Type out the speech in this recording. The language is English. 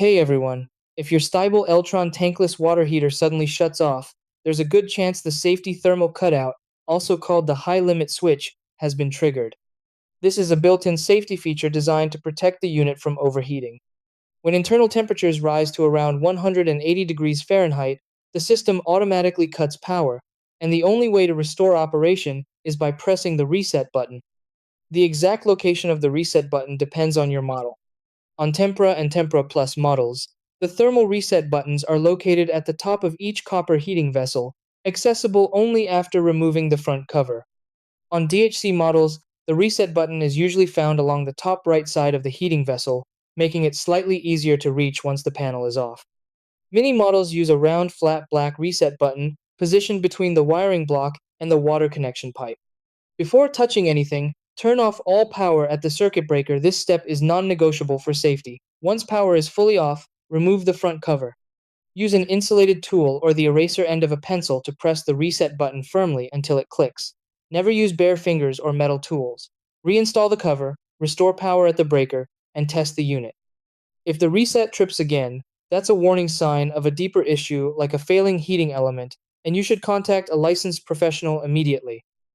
Hey everyone, if your Stiebel Eltron Tankless water heater suddenly shuts off, there's a good chance the safety thermal cutout, also called the high limit switch, has been triggered. This is a built-in safety feature designed to protect the unit from overheating. When internal temperatures rise to around 180 degrees Fahrenheit, the system automatically cuts power, and the only way to restore operation is by pressing the reset button. The exact location of the reset button depends on your model. On Tempera and Tempera Plus models, the thermal reset buttons are located at the top of each copper heating vessel, accessible only after removing the front cover. On DHC models, the reset button is usually found along the top right side of the heating vessel, making it slightly easier to reach once the panel is off. Many models use a round flat black reset button positioned between the wiring block and the water connection pipe. Before touching anything, turn off all power at the circuit breaker. This step is non-negotiable for safety. Once power is fully off, remove the front cover. Use an insulated tool or the eraser end of a pencil to press the reset button firmly until it clicks. Never use bare fingers or metal tools. Reinstall the cover, restore power at the breaker, and test the unit. If the reset trips again, that's a warning sign of a deeper issue like a failing heating element, and you should contact a licensed professional immediately.